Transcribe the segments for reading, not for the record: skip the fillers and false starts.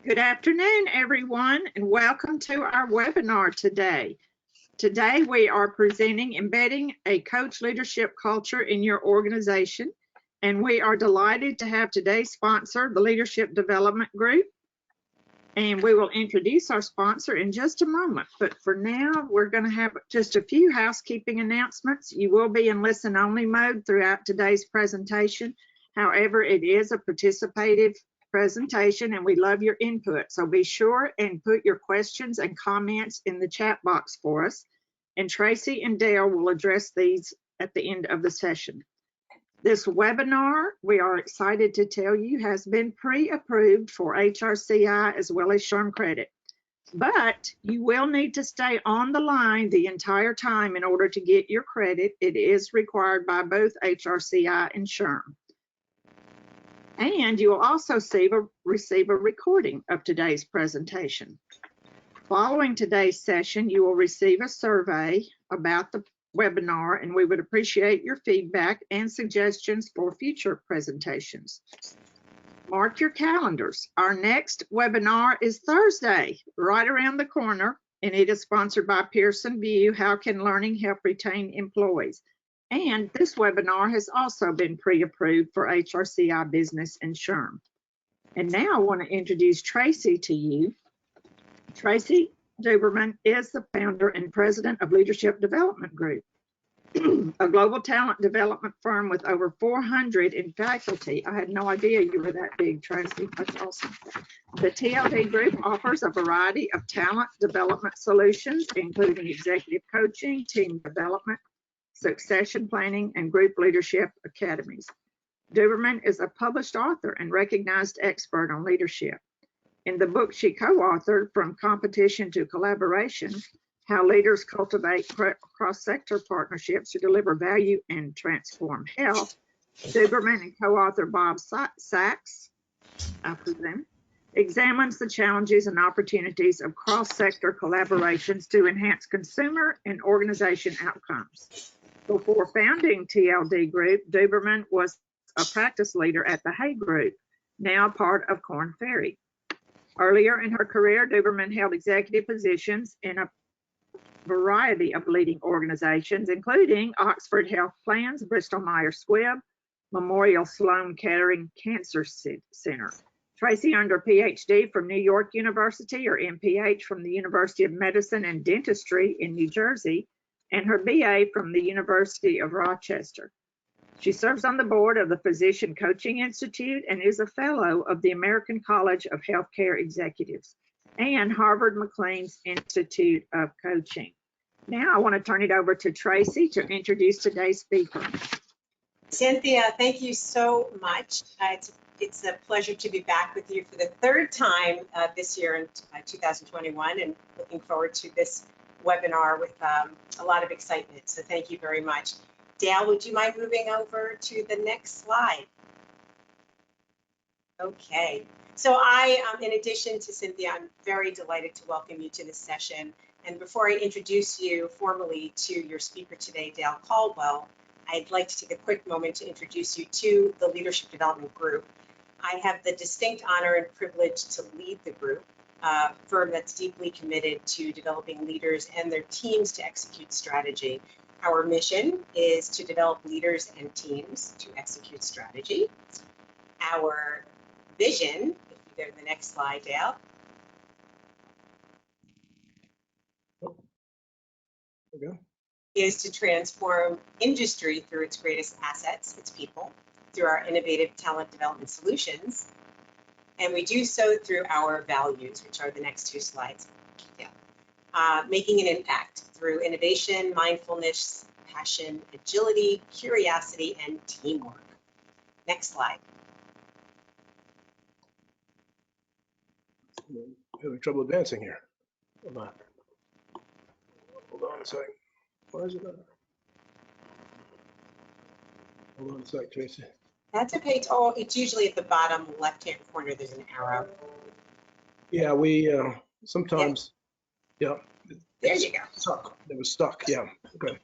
Good afternoon, everyone, and welcome to our webinar today. Today, we are presenting Embedding a Coach Leadership Culture in Your Organization, and we are delighted to have today's sponsor, the Leadership Development Group, and we will introduce our sponsor in just a moment. But for now, we're going to have just a few housekeeping announcements. You will be in listen-only mode throughout today's presentation. However, it is a participative presentation and we love your input, so be sure and put your questions and comments in the chat box for us, and Tracy and Dale will address these at the end of the session. This webinar, we are excited to tell you, has been pre-approved for HRCI as well as SHRM credit, but you will need to stay on the line the entire time in order to get your credit. It is required by both HRCI and SHRM. And you will also receive a recording of today's presentation. Following today's session, you will receive a survey about the webinar, and we would appreciate your feedback and suggestions for future presentations. Mark your calendars. Our next webinar is Thursday, right around the corner, and it is sponsored by Pearson VUE, How Can Learning Help Retain Employees? And this webinar has also been pre-approved for HRCI Business and SHRM. And now I want to introduce Tracy to you. Tracy Duberman is the founder and president of Leadership Development Group, a global talent development firm with over 400 in faculty. I had no idea you were that big, Tracy. That's awesome. The TLD group offers a variety of talent development solutions, including executive coaching, team development, succession planning, and group leadership academies. Duberman is a published author and recognized expert on leadership. In the book she co-authored, From Competition to Collaboration, How Leaders Cultivate Cross-Sector Partnerships to Deliver Value and Transform Health, Duberman and co-author Bob Sachs, I presume, examines the challenges and opportunities of cross-sector collaborations to enhance consumer and organization outcomes. Before founding TLD Group, Duberman was a practice leader at the Hay Group, now part of Korn Ferry. Earlier in her career, Duberman held executive positions in a variety of leading organizations, including Oxford Health Plans, Bristol Myers Squibb, Memorial Sloan Kettering Cancer Center. Tracy earned her PhD from New York University, or MPH from the University of Medicine and Dentistry in New Jersey, and her BA from the University of Rochester. She serves on the board of the Physician Coaching Institute and is a fellow of the American College of Healthcare Executives and Harvard McLean's Institute of Coaching. Now I want to turn it over to Tracy to introduce today's speaker. Cynthia, thank you so much. It's a pleasure to be back with you for the third time this year in 2021, and looking forward to this webinar with a lot of excitement. So thank you very much. Dale, would you mind moving over to the next slide? Okay. So in addition to Cynthia, I'm very delighted to welcome you to this session. And before I introduce you formally to your speaker today, Dale Caldwell, I'd like to take a quick moment to introduce you to the Leadership Development Group. I have the distinct honor and privilege to lead the group, a firm that's deeply committed to developing leaders and their teams to execute strategy. Our mission is to develop leaders and teams to execute strategy. Our vision, if you go to the next slide, Dale. There we go. Is to transform industry through its greatest assets, its people, through our innovative talent development solutions. And we do so through our values, which are the next two slides. Yeah. Making an impact through innovation, mindfulness, passion, agility, curiosity, and teamwork. Next slide. I'm having trouble advancing here. Hold on a second. Why is it not? Hold on a sec, Tracy. That's okay. It's usually at the bottom left-hand corner. There's an arrow. Yeah, we sometimes, yeah. There you go. Stuck. It was stuck. Yeah. Okay.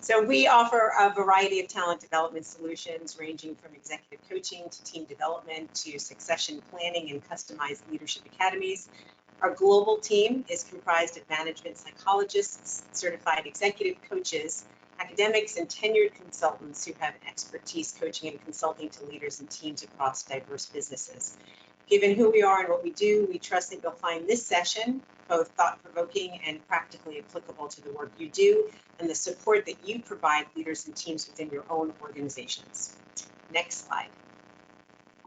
So we offer a variety of talent development solutions ranging from executive coaching to team development to succession planning and customized leadership academies. Our global team is comprised of management psychologists, certified executive coaches, academics, and tenured consultants who have expertise coaching and consulting to leaders and teams across diverse businesses. Given who we are and what we do, we trust that you'll find this session both thought-provoking and practically applicable to the work you do and the support that you provide leaders and teams within your own organizations. Next slide.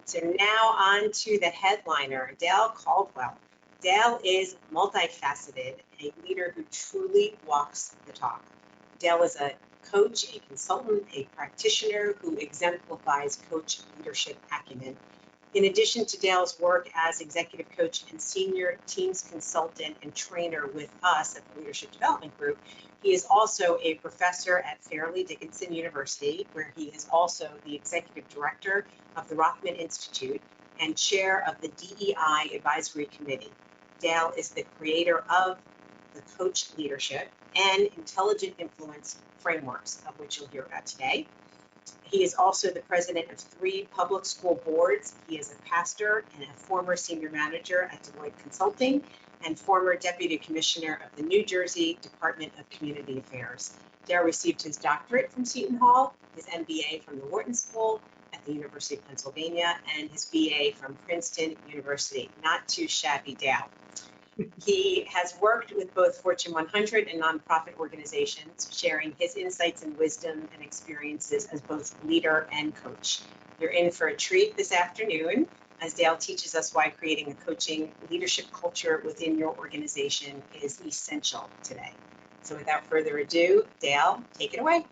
So now on to the headliner, Dale Caldwell. Dale is multifaceted, a leader who truly walks the talk. Dale is a coach, a consultant, a practitioner who exemplifies coach leadership acumen. In addition to Dale's work as executive coach and senior teams consultant and trainer with us at the Leadership Development Group, he is also a professor at Fairleigh Dickinson University, where he is also the executive director of the Rothman Institute and chair of the DEI Advisory Committee. Dale is the creator of the Coach Leadership and Intelligent Influence frameworks, of which you'll hear about today. He is also the president of 3 public school boards. He is a pastor and a former senior manager at Deloitte Consulting and former deputy commissioner of the New Jersey Department of Community Affairs. Dale received his doctorate from Seton Hall, his MBA from the Wharton School at the University of Pennsylvania, and his BA from Princeton University. Not too shabby, Dale. He has worked with both Fortune 100 and nonprofit organizations, sharing his insights and wisdom and experiences as both leader and coach. You're in for a treat this afternoon as Dale teaches us why creating a coaching leadership culture within your organization is essential today. So without further ado, Dale, take it away.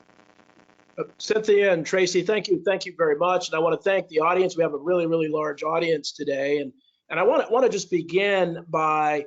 Cynthia and Tracy, thank you very much. And I want to thank the audience. We have a really, really large audience today. And I want to just begin by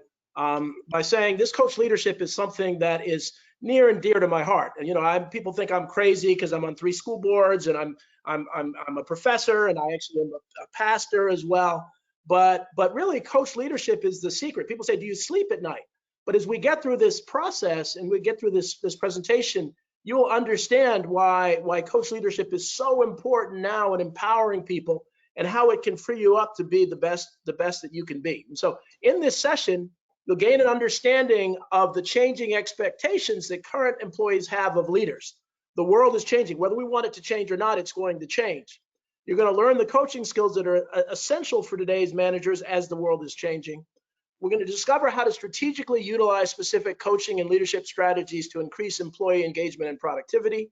saying this coach leadership is something that is near and dear to my heart. And, you know, people think I'm crazy because I'm on 3 school boards and I'm a professor and I actually am a pastor as well. But really, coach leadership is the secret. People say, do you sleep at night? But as we get through this process and we get through this presentation, you will understand why coach leadership is so important now in empowering people and how it can free you up to be the best that you can be. And so in this session, you'll gain an understanding of the changing expectations that current employees have of leaders. The world is changing. Whether we want it to change or not, it's going to change. You're going to learn the coaching skills that are essential for today's managers as the world is changing. We're going to discover how to strategically utilize specific coaching and leadership strategies to increase employee engagement and productivity.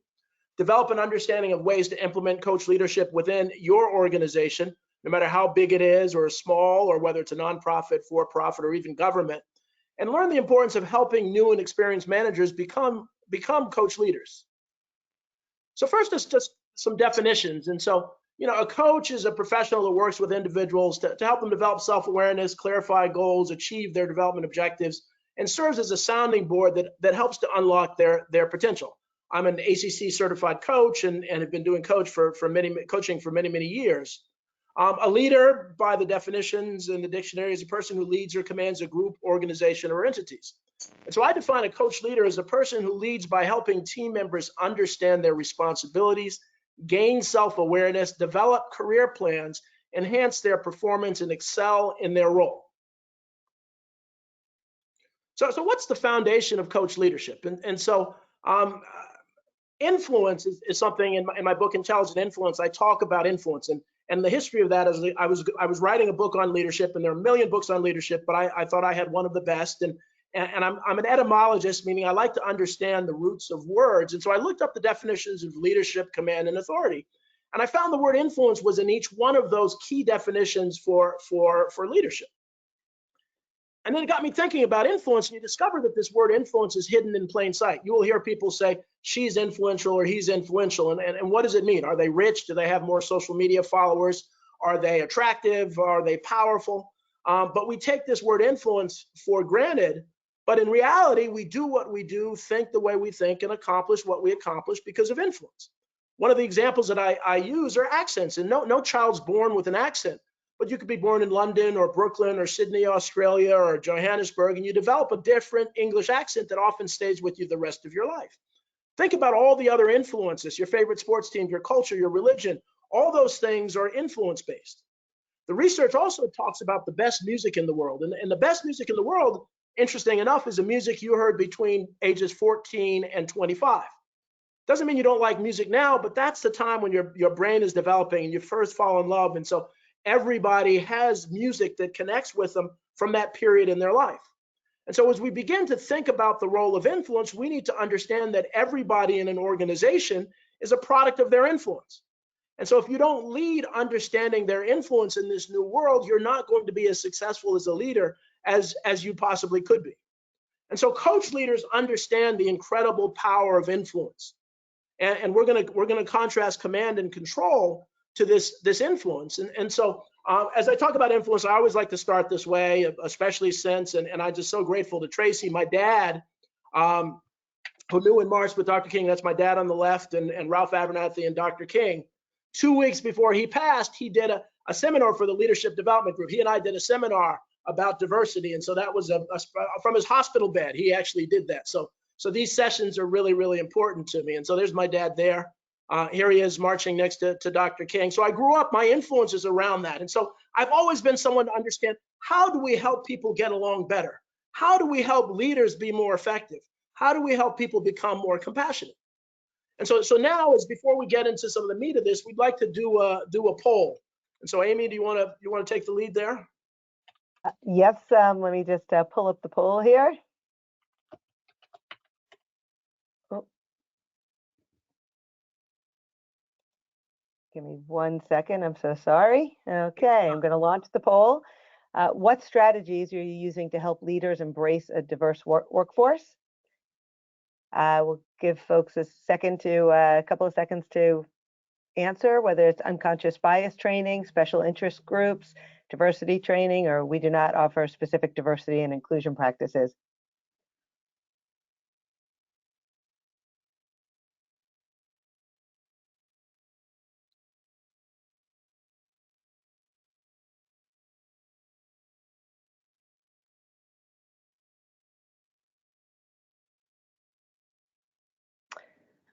Develop an understanding of ways to implement coach leadership within your organization, no matter how big it is or small, or whether it's a nonprofit, for-profit, or even government, and learn the importance of helping new and experienced managers become coach leaders. So first, just some definitions. And so, you know, a coach is a professional that works with individuals to help them develop self-awareness, clarify goals, achieve their development objectives, and serves as a sounding board that helps to unlock their potential. I'm an ACC certified coach and have been doing coaching for many years. A leader, by the definitions in the dictionary, is a person who leads or commands a group, organization, or entities. And so I define a coach leader as a person who leads by helping team members understand their responsibilities, gain self-awareness, develop career plans, enhance their performance, and excel in their role. So what's the foundation of coach leadership? And so influence is something in my book, Intelligent Influence. I talk about influence, and the history of that is I was writing a book on leadership, and there are a million books on leadership, but I thought I had one of the best. And I'm an etymologist, meaning I like to understand the roots of words. And so I looked up the definitions of leadership, command, and authority, and I found the word influence was in each one of those key definitions for leadership. And then it got me thinking about influence, and you discover that this word influence is hidden in plain sight. You will hear people say, she's influential or he's influential. And what does it mean? Are they rich? Do they have more social media followers? Are they attractive? Are they powerful? But we take this word influence for granted. But in reality, we do what we do, think the way we think, and accomplish what we accomplish because of influence. One of the examples that I use are accents. And no child's born with an accent. but you could be born in London or Brooklyn or Sydney, Australia, or Johannesburg, and you develop a different English accent that often stays with you the rest of your life. Think about all the other influences, your favorite sports team, your culture, your religion, all those things are influence-based. The research also talks about the best music in the world, and the best music in the world, interesting enough, is the music you heard between ages 14 and 25. Doesn't mean you don't like music now, but that's the time when your brain is developing and you first fall in love. And so everybody has music that connects with them from that period in their life. And so as we begin to think about the role of influence, we need to understand that everybody in an organization is a product of their influence. And so if you don't lead understanding their influence in this new world, you're not going to be as successful as a leader as you possibly could be. And so coach leaders understand the incredible power of influence. And we're gonna contrast command and control to this influence. And so as I talk about influence, I always like to start this way, especially since, and I'm just so grateful to Tracy, my dad, who knew in March with Dr. King. That's my dad on the left, and Ralph Abernathy and Dr. King. 2 weeks before he passed, he did a seminar for the Leadership Development Group. He and I did a seminar about diversity, and so that was from his hospital bed. He actually did that. So these sessions are really, really important to me. And so there's my dad there. Here he is marching next to Dr. King. So I grew up, my influences around that. And so I've always been someone to understand, how do we help people get along better? How do we help leaders be more effective? How do we help people become more compassionate? And so now, as before we get into some of the meat of this, we'd like to do a poll. And so Amy, do you want to take the lead there? Yes, let me just pull up the poll here. Oh. Give me 1 second, I'm so sorry. Okay, I'm going to launch the poll. What strategies are you using to help leaders embrace a diverse workforce? We'll give folks a couple of seconds to answer, whether it's unconscious bias training, special interest groups, diversity training, or we do not offer specific diversity and inclusion practices.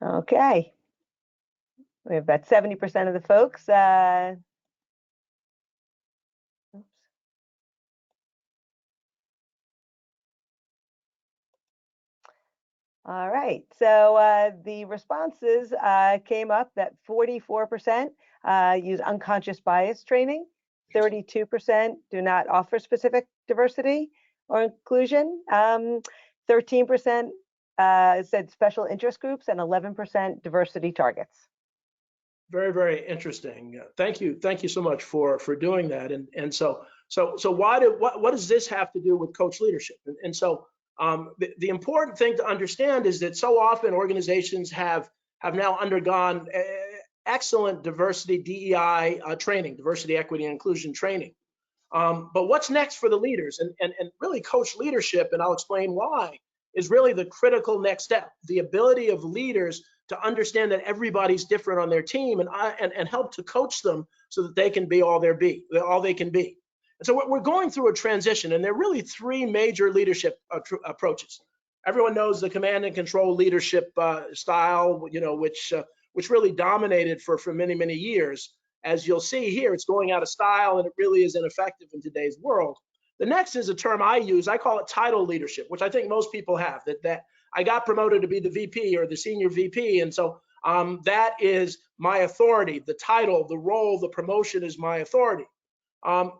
Okay, we have about 70% of the folks. Oops. All right, so the responses came up that 44% use unconscious bias training, 32% do not offer specific diversity or inclusion, 13% said special interest groups, and 11% diversity targets. Very, very interesting. Thank you so much for doing that. And so what does this have to do with coach leadership? And so the important thing to understand is that so often organizations have now undergone excellent diversity DEI training, diversity, equity, and inclusion training. But what's next for the leaders? And really coach leadership, and I'll explain why, is really the critical next step. The ability of leaders to understand that everybody's different on their team and help to coach them so that they can be all they can be. And so we're going through a transition, and there are really three major leadership approaches. Everyone knows the command and control leadership style, which really dominated for many, many years. As you'll see here, it's going out of style, and it really is ineffective in today's world. The next is a term I use. I call it title leadership, which I think most people have, that I got promoted to be the VP or the senior VP. And so that is my authority. The title, the role, the promotion is my authority.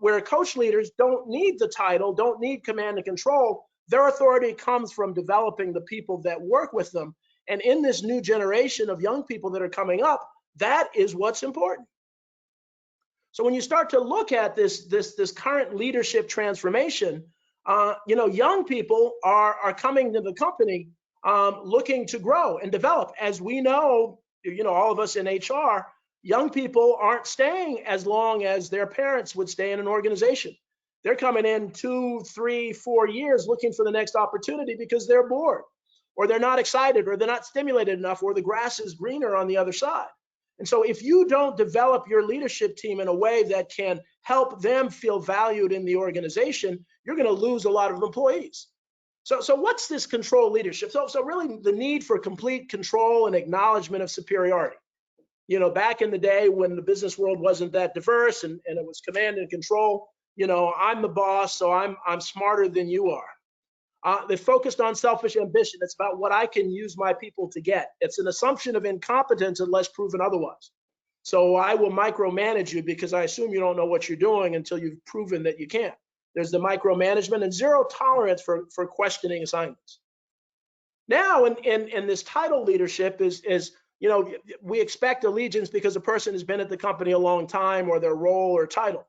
Where coach leaders don't need the title, don't need command and control. Their authority comes from developing the people that work with them. And in this new generation of young people that are coming up, that is what's important. So when you start to look at this current leadership transformation, young people are coming to the company looking to grow and develop. As we know, all of us in HR, young people aren't staying as long as their parents would stay in an organization. They're coming in 2, 3, 4 years looking for the next opportunity because they're bored, or they're not excited, or they're not stimulated enough, or the grass is greener on the other side. And so if you don't develop your leadership team in a way that can help them feel valued in the organization, you're going to lose a lot of employees. So what's this control leadership? So really the need for complete control and acknowledgement of superiority. You know, back in the day when the business world wasn't that diverse and it was command and control, you know, I'm the boss, so I'm smarter than you are. They focused on selfish ambition. It's about what I can use my people to get. It's an assumption of incompetence unless proven otherwise. So I will micromanage you because I assume you don't know what you're doing until you've proven that you can. There's the micromanagement and zero tolerance for questioning assignments. Now in this title leadership is, you know, we expect allegiance because a person has been at the company a long time or their role or title.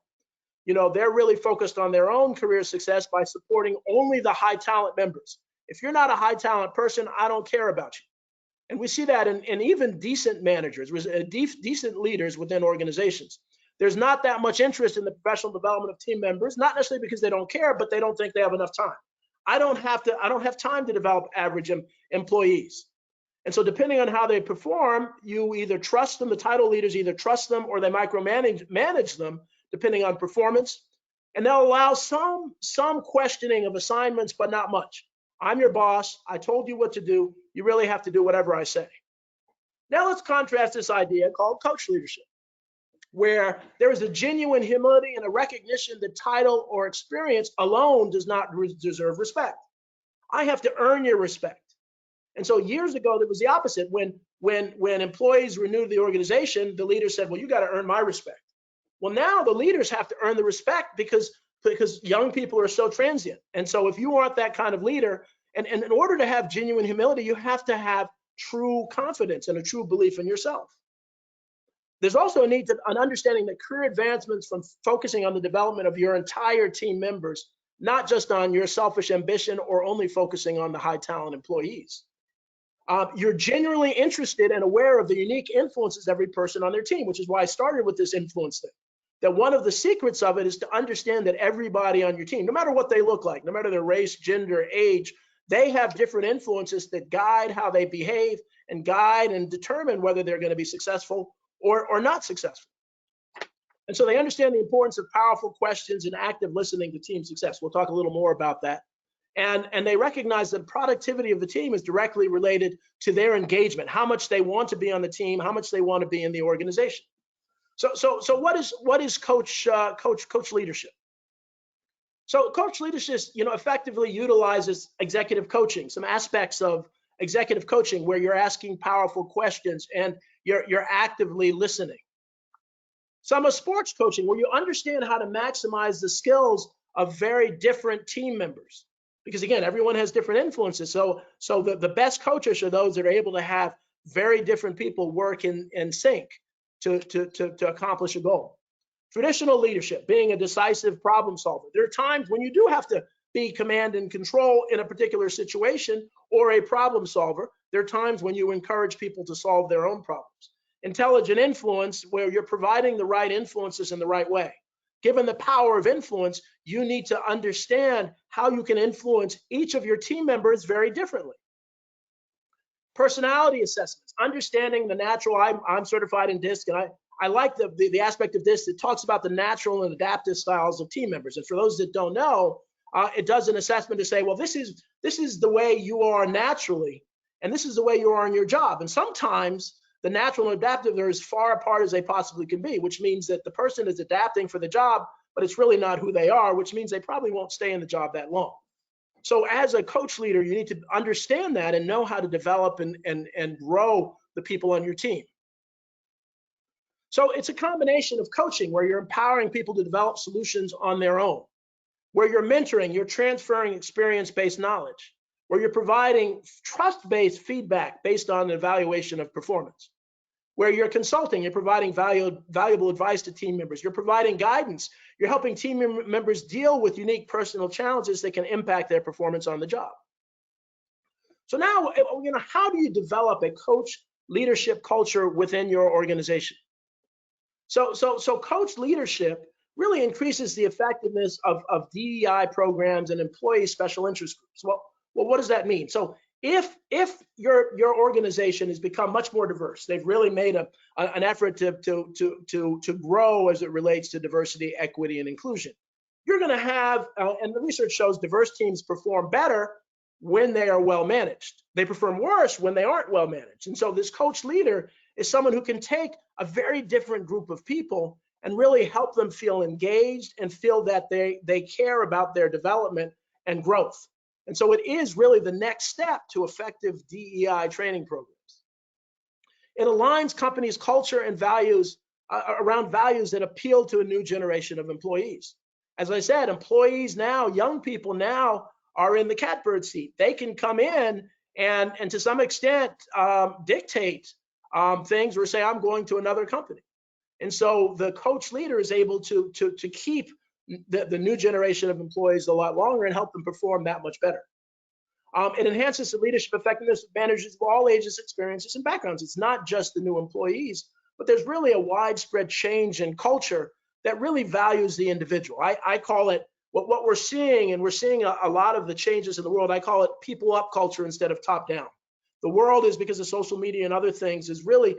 You know, they're really focused on their own career success by supporting only the high talent members. If you're not a high talent person, I don't care about you. And we see that in even decent managers, decent leaders within organizations. There's not that much interest in the professional development of team members, not necessarily because they don't care, but they don't think they have enough time. I don't have time to develop average employees. And so depending on how they perform, you either trust them, the title leaders either trust them or they manage them, depending on performance. And they'll allow some questioning of assignments, but not much. I'm your boss. I told you what to do. You really have to do whatever I say. Now let's contrast this idea called coach leadership, where there is a genuine humility and a recognition that title or experience alone does not deserve respect. I have to earn your respect. And so years ago, there was the opposite. When employees were new to the organization, the leader said, well, you got to earn my respect. Well, now the leaders have to earn the respect because young people are so transient. And so if you want that kind of leader, and in order to have genuine humility, you have to have true confidence and a true belief in yourself. There's also a need to an understanding that career advancements from focusing on the development of your entire team members, not just on your selfish ambition or only focusing on the high talent employees. You're genuinely interested and aware of the unique influences every person on their team, which is why I started with this influence thing. That one of the secrets of it is to understand that everybody on your team, no matter what they look like, no matter their race, gender, age, they have different influences that guide how they behave and guide and determine whether they're going to be successful or not successful. And so they understand the importance of powerful questions and active listening to team success. We'll talk a little more about that. And they recognize that productivity of the team is directly related to their engagement, how much they want to be on the team, how much they want to be in the organization. So what is coach leadership? So coach leadership, you know, effectively utilizes executive coaching, some aspects of executive coaching where you're asking powerful questions and you're actively listening. Some of sports coaching where you understand how to maximize the skills of very different team members. Because again, everyone has different influences. So the best coaches are those that are able to have very different people work in sync to accomplish a goal. Traditional leadership, being a decisive problem solver. There are times when you do have to be command and control in a particular situation or a problem solver. There are times when you encourage people to solve their own problems. Intelligent influence, where you're providing the right influences in the right way. Given the power of influence, you need to understand how you can influence each of your team members very differently. Personality assessments, understanding the natural, I'm certified in DISC, and I like the aspect of this that talks about the natural and adaptive styles of team members. And for those that don't know, it does an assessment to say, well, this is the way you are naturally, and this is the way you are in your job. And sometimes the natural and adaptive are as far apart as they possibly can be, which means that the person is adapting for the job, but it's really not who they are, which means they probably won't stay in the job that long. So as a coach leader, you need to understand that and know how to develop and grow the people on your team. So it's a combination of coaching where you're empowering people to develop solutions on their own, where you're mentoring, you're transferring experience-based knowledge, where you're providing trust-based feedback based on the evaluation of performance, where you're consulting, you're providing valuable advice to team members, you're providing guidance, you're helping team members deal with unique personal challenges that can impact their performance on the job. So now, you know, how do you develop a coach leadership culture within your organization? So coach leadership really increases the effectiveness of DEI programs and employee special interest groups. Well, what does that mean? So if your organization has become much more diverse, they've really made an effort to grow as it relates to diversity, equity, and inclusion, you're going to have, and the research shows diverse teams perform better when they are well managed. They perform worse when they aren't well managed. And so this coach leader is someone who can take a very different group of people and really help them feel engaged and feel that they care about their development and growth. And so it is really the next step to effective DEI training programs. It aligns companies' culture and values around values that appeal to a new generation of employees. As I said, employees now, young people now are in the catbird seat. They can come in and to some extent dictate things or say, I'm going to another company. And so the coach leader is able to keep the new generation of employees a lot longer and help them perform that much better. It enhances the leadership effectiveness of managers of all ages, experiences, and backgrounds. It's not just the new employees, but there's really a widespread change in culture that really values the individual. I call it what we're seeing, and we're seeing a lot of the changes in the world. I call it people up culture instead of top down. The world is, because of social media and other things, is really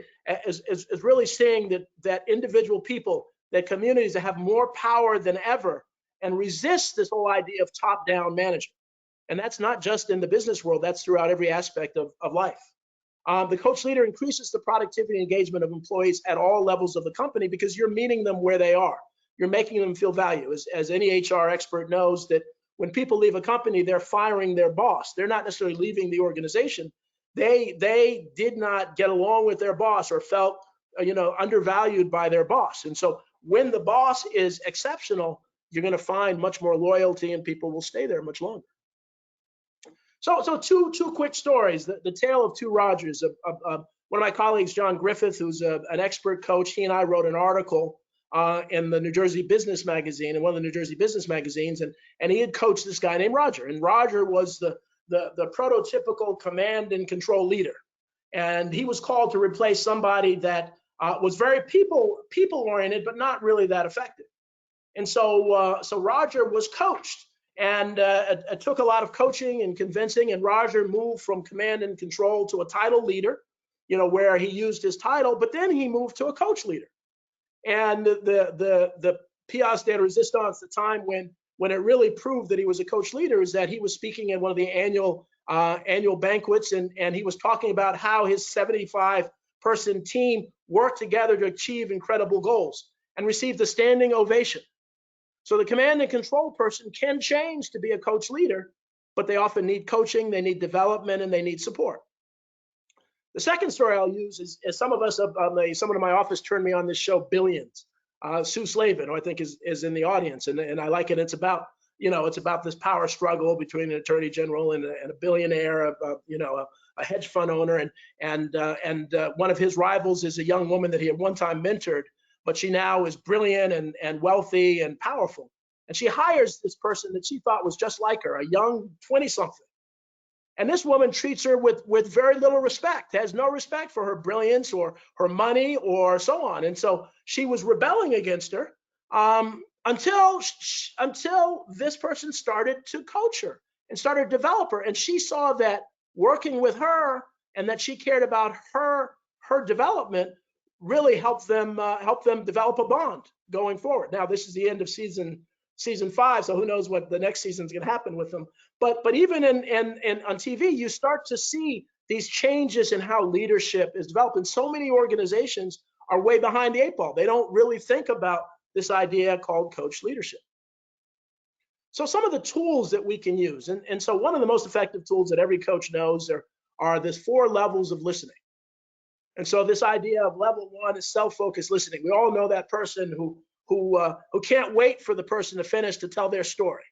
seeing that individual people, that communities that have more power than ever, and resist this whole idea of top down management. And that's not just in the business world, that's throughout every aspect of life. The coach leader increases the productivity and engagement of employees at all levels of the company because you're meeting them where they are. You're making them feel value. As any HR expert knows, that when people leave a company, they're firing their boss. They're not necessarily leaving the organization. They did not get along with their boss or felt undervalued by their boss. And so when the boss is exceptional, you're going to find much more loyalty and people will stay there much longer. So two quick stories. The tale of two Rogers. One of my colleagues, John Griffith, who's an expert coach, he and I wrote an article in the New Jersey Business Magazine, in one of the New Jersey Business magazines, and he had coached this guy named Roger. And Roger was the prototypical command and control leader. And he was called to replace somebody that was very people-oriented, but not really that effective. And so Roger was coached. And it took a lot of coaching and convincing, and Roger moved from command and control to a title leader, where he used his title, but then he moved to a coach leader. And the pièce de résistance, the time when it really proved that he was a coach leader, is that he was speaking at one of the annual banquets, and he was talking about how his 75-person team worked together to achieve incredible goals and received a standing ovation. So the command and control person can change to be a coach leader, but they often need coaching, they need development, and they need support. The second story I'll use is some of us, someone in my office turned me on this show, Billions. Sue Slavin, who I think is in the audience, and I like it. It's about this power struggle between an attorney general and a billionaire, a hedge fund owner, and one of his rivals is a young woman that he had one time mentored, but she now is brilliant and wealthy and powerful. And she hires this person that she thought was just like her, a young 20-something. And this woman treats her with very little respect, has no respect for her brilliance or her money or so on. And so she was rebelling against her until this person started to coach her and started to develop her. And she saw that working with her and that she cared about her development really helped them develop a bond going forward. Now, this is the end of season 5, so who knows what the next season is going to happen with them. But even on TV, you start to see these changes in how leadership is developed. And so many organizations are way behind the 8 ball. They don't really think about this idea called coach leadership. So some of the tools that we can use, and so one of the most effective tools that every coach knows are this 4 levels of listening. And so this idea of level 1 is self-focused listening. We all know that person who can't wait for the person to finish to tell their story.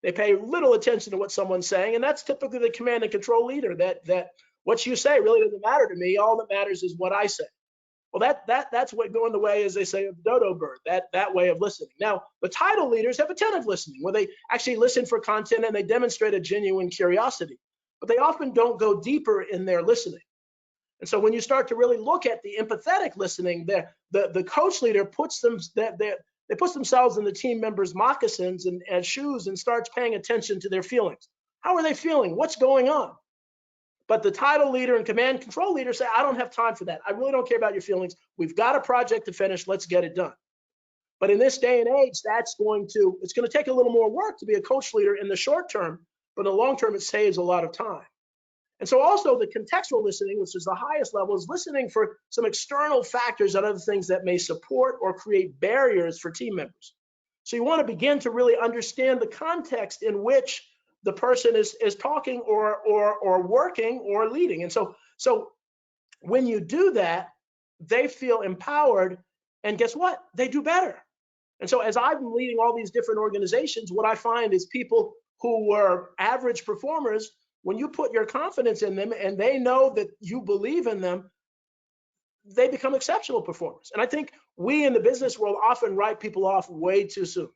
They pay little attention to what someone's saying, and that's typically the command and control leader, that what you say really doesn't matter to me. All that matters is what I say. Well, that's what going the way, as they say, of dodo bird, that way of listening. Now, the title leaders have attentive listening, where they actually listen for content and they demonstrate a genuine curiosity, but they often don't go deeper in their listening. And so when you start to really look at the empathetic listening, the coach leader puts themselves in the team members' moccasins and shoes and starts paying attention to their feelings. How are they feeling? What's going on? But the title leader and command control leader say, I don't have time for that. I really don't care about your feelings. We've got a project to finish. Let's get it done. But in this day and age, it's going to take a little more work to be a coach leader in the short term, but in the long term, it saves a lot of time. And so also the contextual listening, which is the highest level, is listening for some external factors and other things that may support or create barriers for team members. So you want to begin to really understand the context in which the person is talking or working or leading. And so when you do that, they feel empowered, and guess what? They do better. And so as I've been leading all these different organizations, what I find is people who were average performers, when you put your confidence in them and they know that you believe in them, they become exceptional performers. And I think we in the business world often write people off way too soon.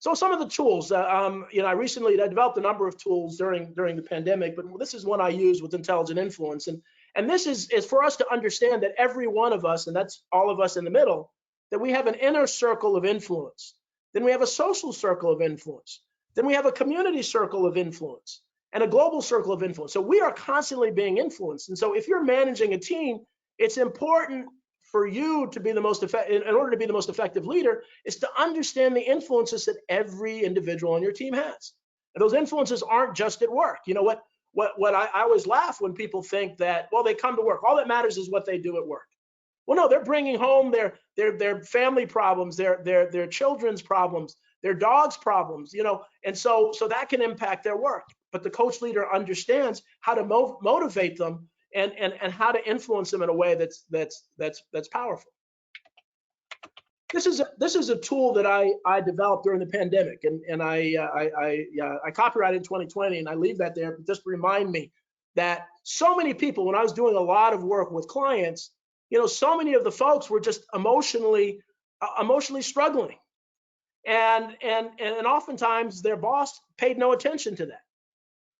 So some of the tools, I developed a number of tools during the pandemic, but this is one I use with Intelligent Influence. And this is for us to understand that every one of us, and that's all of us in the middle, that we have an inner circle of influence. Then we have a social circle of influence. Then we have a community circle of influence and a global circle of influence. So we are constantly being influenced. And so if you're managing a team, it's important for you to be the most effective, in order to be the most effective leader, is to understand the influences that every individual on your team has. And those influences aren't just at work. You know what I always laugh when people think that, well, they come to work. All that matters is what they do at work. Well, no, they're bringing home their family problems, their children's problems, their dog's problems, and so that can impact their work. But the coach leader understands how to motivate them and how to influence them in a way that's powerful. This is a tool that I developed during the pandemic, and I copyrighted in 2020, and I leave that there just to remind me that so many people, when I was doing a lot of work with clients, so many of the folks were just emotionally struggling, and oftentimes their boss paid no attention to that.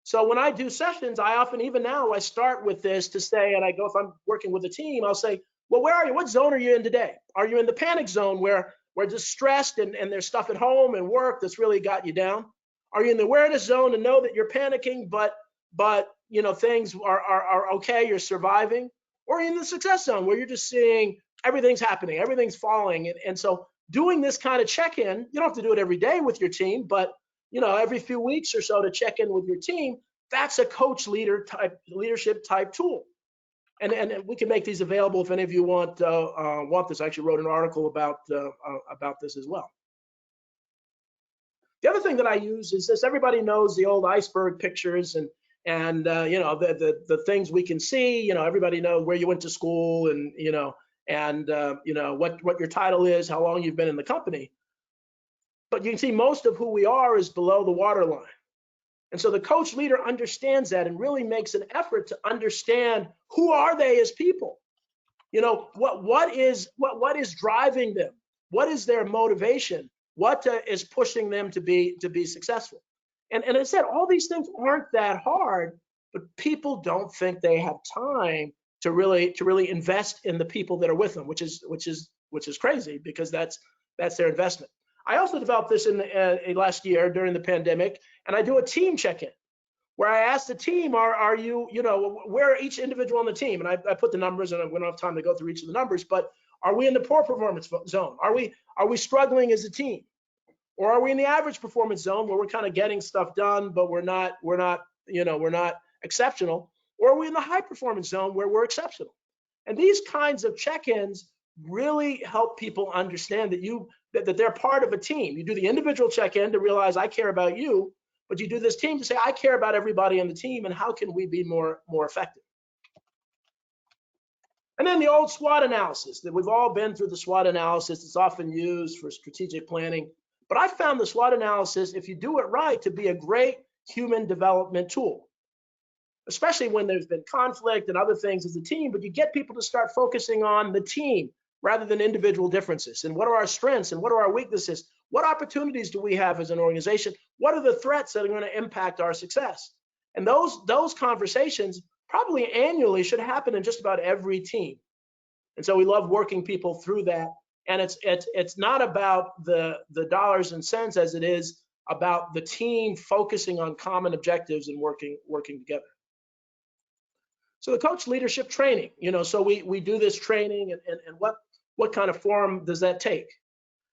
So when I do sessions, I often, even now, I start with this to say, and I go, if I'm working with a team, I'll say, well, where are you? What zone are you in today? Are you in the panic zone where we're just stressed and there's stuff at home and work that's really got you down? Are you in the awareness zone and know that you're panicking, but things are okay, you're surviving? Or are you in the success zone where you're just seeing everything's happening, everything's falling? And so doing this kind of check-in, you don't have to do it every day with your team, but every few weeks or so to check in with your team, that's a leadership type tool. And we can make these available if any of you want this. I actually wrote an article about this as well. The other thing that I use is this. Everybody knows the old iceberg pictures and the things we can see. Everybody knows where you went to school and what your title is, how long you've been in the company. But you can see most of who we are is below the waterline. And so the coach leader understands that and really makes an effort to understand who are they as people. What is driving them? What is their motivation? What is pushing them to be successful? And as I said, all these things aren't that hard, but people don't think they have time to really invest in the people that are with them, which is crazy, because that's their investment. I also developed this in last year during the pandemic, and I do a team check-in where I ask the team, are you, where are each individual on the team? And I put the numbers, and we don't have time to go through each of the numbers, but are we in the poor performance zone? Are we struggling as a team? Or are we in the average performance zone where we're kind of getting stuff done, but we're not exceptional? Or are we in the high performance zone where we're exceptional? And these kinds of check-ins really help people understand that they're part of a team. You do the individual check-in to realize I care about you, but you do this team to say I care about everybody on the team and how can we be more effective? And then the old SWOT analysis, that we've all been through the SWOT analysis. It's often used for strategic planning. But I found the SWOT analysis, if you do it right, to be a great human development tool, especially when there's been conflict and other things as a team, but you get people to start focusing on the team rather than individual differences. And what are our strengths and what are our weaknesses? What opportunities do we have as an organization? What are the threats that are going to impact our success? And those conversations probably annually should happen in just about every team. And so we love working people through that. And it's not about the dollars and cents as it is about the team focusing on common objectives and working together. So the coach leadership training, so we do this training, and what kind of form does that take?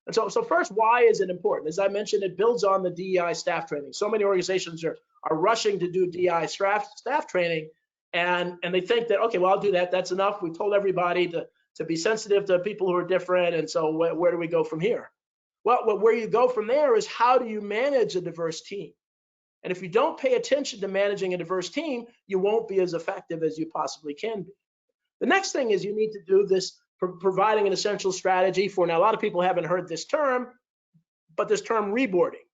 And so first, why is it important? As I mentioned, it builds on the DEI staff training. So many organizations are rushing to do DEI staff training, and they think that, okay, well, I'll do that. That's enough. We told everybody to be sensitive to people who are different, and so where do we go from here? Well, where you go from there is, how do you manage a diverse team? And if you don't pay attention to managing a diverse team, you won't be as effective as you possibly can be. The next thing is, you need to do this providing an essential strategy for, now a lot of people haven't heard this term, but this term reboarding.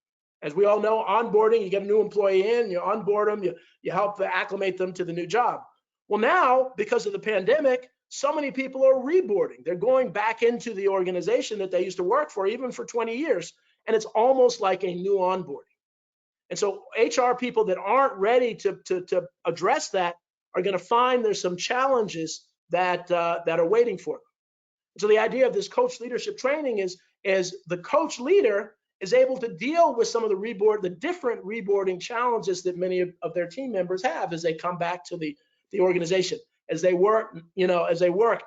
As we all know, onboarding, you get a new employee in, you onboard them, you help acclimate them to the new job. Well, now, because of the pandemic, so many people are reboarding. They're going back into the organization that they used to work for, even for 20 years, and it's almost like a new onboarding. And so HR people that aren't ready to address that are going to find there's some challenges that are waiting for them. So the idea of this coach leadership training is the coach leader is able to deal with some of the different reboarding challenges that many of their team members have as they come back to the organization, as they work,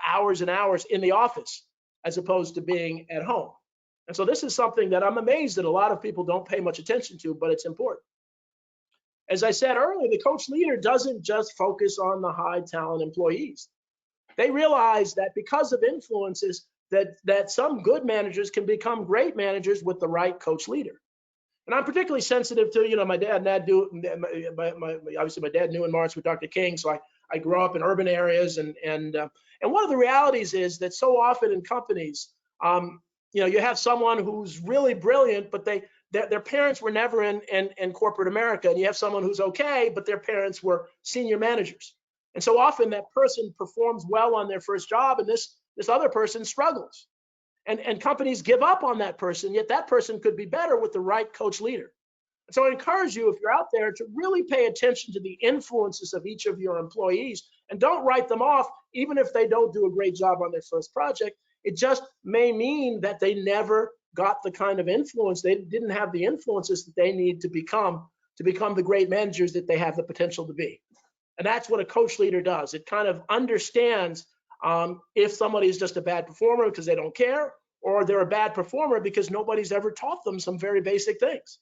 hours and hours in the office, as opposed to being at home. And so this is something that I'm amazed that a lot of people don't pay much attention to, but it's important. As I said earlier, the coach leader doesn't just focus on the high talent employees. They realize that because of influences, that some good managers can become great managers with the right coach leader. And I'm particularly sensitive to, my dad and Dad do, obviously my dad knew in March with Dr. King, so I grew up in urban areas, and one of the realities is that so often in companies, you have someone who's really brilliant, but their parents were never in corporate America, and you have someone who's okay, but their parents were senior managers. And so often that person performs well on their first job, and this other person struggles. And companies give up on that person, yet that person could be better with the right coach leader. So I encourage you, if you're out there, to really pay attention to the influences of each of your employees, and don't write them off, even if they don't do a great job on their first project. It just may mean that they never got the kind of influence, they didn't have the influences that they need to become the great managers that they have the potential to be. And that's what a coach leader does. It kind of understands if somebody is just a bad performer because they don't care, or they're a bad performer because nobody's ever taught them some very basic things.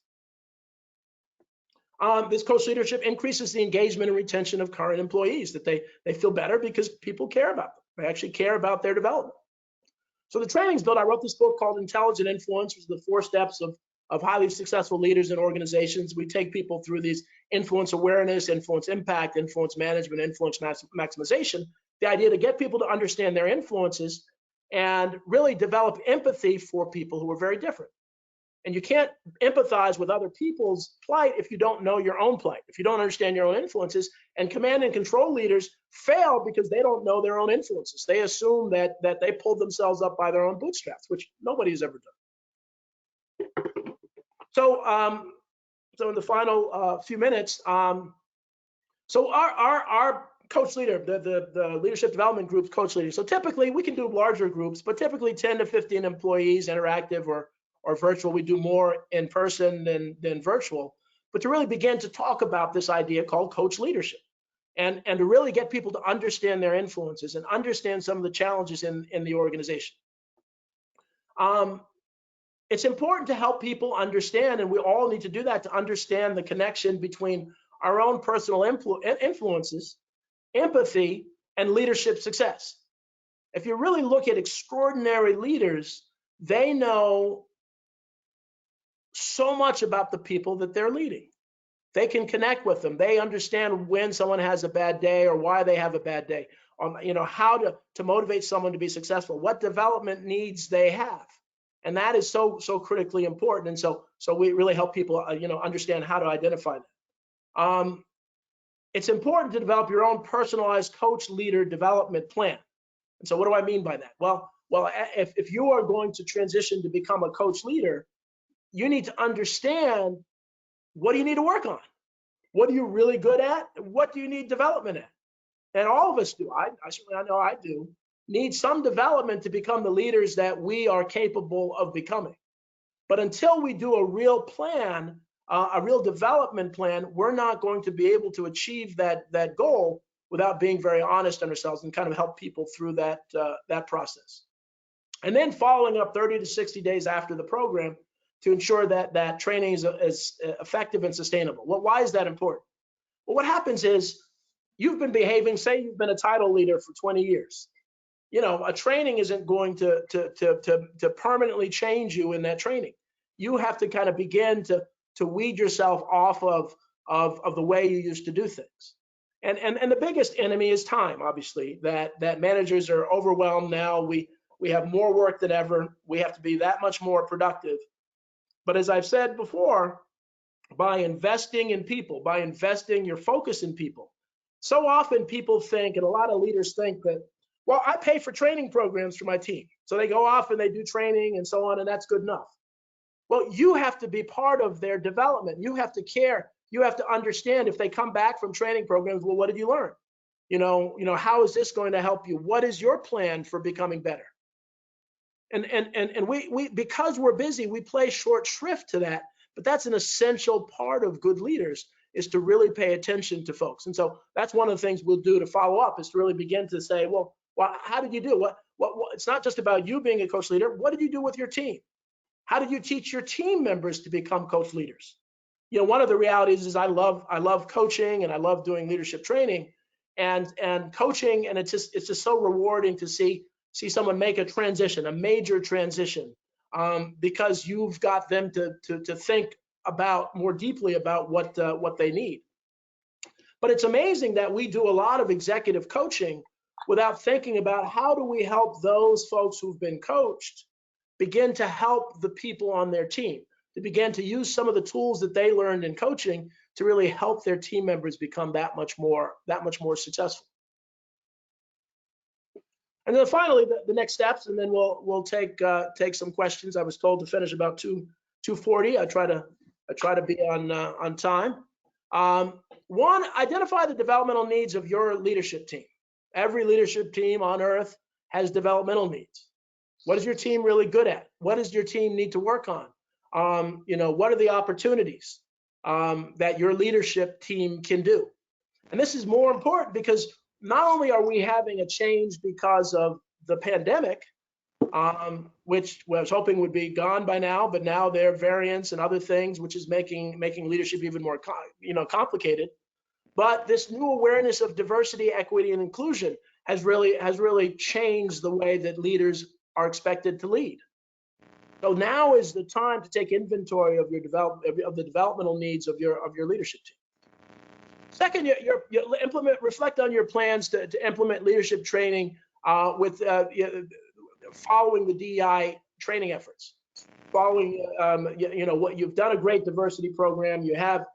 This coach leadership increases the engagement and retention of current employees, that they feel better because people care about them. They actually care about their development. So the training's built. I wrote this book called Intelligent Influence, which is the 4 steps of highly successful leaders in organizations. We take people through these influence awareness, influence impact, influence management, influence maximization. The idea to get people to understand their influences and really develop empathy for people who are very different. And you can't empathize with other people's plight if you don't know your own plight, if you don't understand your own influences. And command and control leaders fail because they don't know their own influences. They assume that they pulled themselves up by their own bootstraps, which nobody has ever done. So in the final few minutes, so our coach leader, the leadership development group's coach leader. So typically we can do larger groups, but typically 10 to 15 employees, interactive or virtual. We do more in person than virtual, but to really begin to talk about this idea called coach leadership, and to really get people to understand their influences and understand some of the challenges in the organization. It's important to help people understand, and we all need to do that, to understand the connection between our own personal influences, empathy, and leadership success. If you really look at extraordinary leaders, they know so much about the people that they're leading. They can connect with them. They understand when someone has a bad day or why they have a bad day, how to motivate someone to be successful, what development needs they have. And that is so critically important. And so we really help people understand how to identify that. It's important to develop your own personalized coach leader development plan. And so what do I mean by that? Well, if you are going to transition to become a coach leader, you need to understand, what do you need to work on? What are you really good at? What do you need development at? And all of us do. I know I do need some development to become the leaders that we are capable of becoming. But until we do a real plan, a real development plan, we're not going to be able to achieve that goal without being very honest on ourselves, and kind of help people through that that process. And then following up 30 to 60 days after the program to ensure that that training is effective and sustainable. Well, why is that important? Well, what happens is you've been behaving, say you've been a title leader for 20 years. You know, a training isn't going to permanently change you in that training. You have to kind of begin to weed yourself off of the way you used to do things. And the biggest enemy is time, obviously, that managers are overwhelmed now. We have more work than ever. We have to be that much more productive. But as I've said before, by investing in people, by investing your focus in people, so often people think, and a lot of leaders think that, well, I pay for training programs for my team. So they go off and they do training and so on, and that's good enough. Well, you have to be part of their development. You have to care. You have to understand if they come back from training programs, well, what did you learn? You know, how is this going to help you? What is your plan for becoming better? And we because we're busy, we play short shrift to that. But that's an essential part of good leaders, is to really pay attention to folks. And so that's one of the things we'll do to follow up, is to really begin to say, well, how did you do? What it's not just about you being a coach leader. What did you do with your team? How did you teach your team members to become coach leaders? You know, one of the realities is I love coaching and I love doing leadership training and coaching, and it's just so rewarding to see someone make a transition, a major transition, because you've got them to think about more deeply about what they need. But it's amazing that we do a lot of executive coaching without thinking about how do we help those folks who've been coached begin to help the people on their team, to begin to use some of the tools that they learned in coaching to really help their team members become that much more successful. And then finally, the next steps, and then we'll take some questions. I was told to finish about 2:40. I try to be on time. One, identify the developmental needs of your leadership team. Every leadership team on earth has developmental needs. What is your team really good at? What does your team need to work on? You know, what are the opportunities that your leadership team can do? And this is more important because not only are we having a change because of the pandemic, which I was hoping would be gone by now, but now there are variants and other things, which is making leadership even more complicated. But this new awareness of diversity, equity, and inclusion has really changed the way that leaders are expected to lead. So now is the time to take inventory of the developmental needs of your leadership team. Second, you reflect on your plans to implement leadership training with following the DEI training efforts. Following, what you've done a great diversity program. You have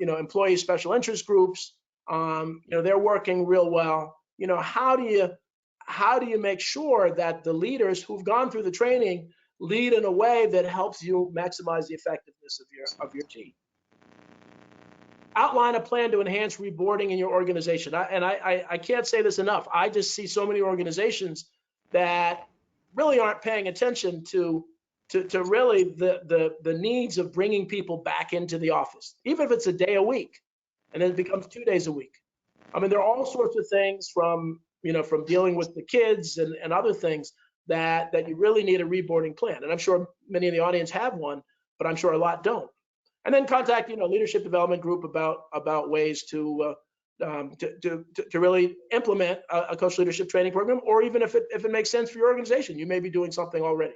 employee special interest groups. They're working real well. How do you make sure that the leaders who've gone through the training lead in a way that helps you maximize the effectiveness of your team? Outline a plan to enhance reboarding in your organization. I can't say this enough. I just see so many organizations that really aren't paying attention to really the needs of bringing people back into the office, even if it's a day a week, and then it becomes 2 days a week. I mean, there are all sorts of things from dealing with the kids and other things that you really need a reboarding plan. And I'm sure many in the audience have one, but I'm sure a lot don't. And then contact leadership development group about ways to really implement a coach leadership training program, or even if it makes sense for your organization, you may be doing something already.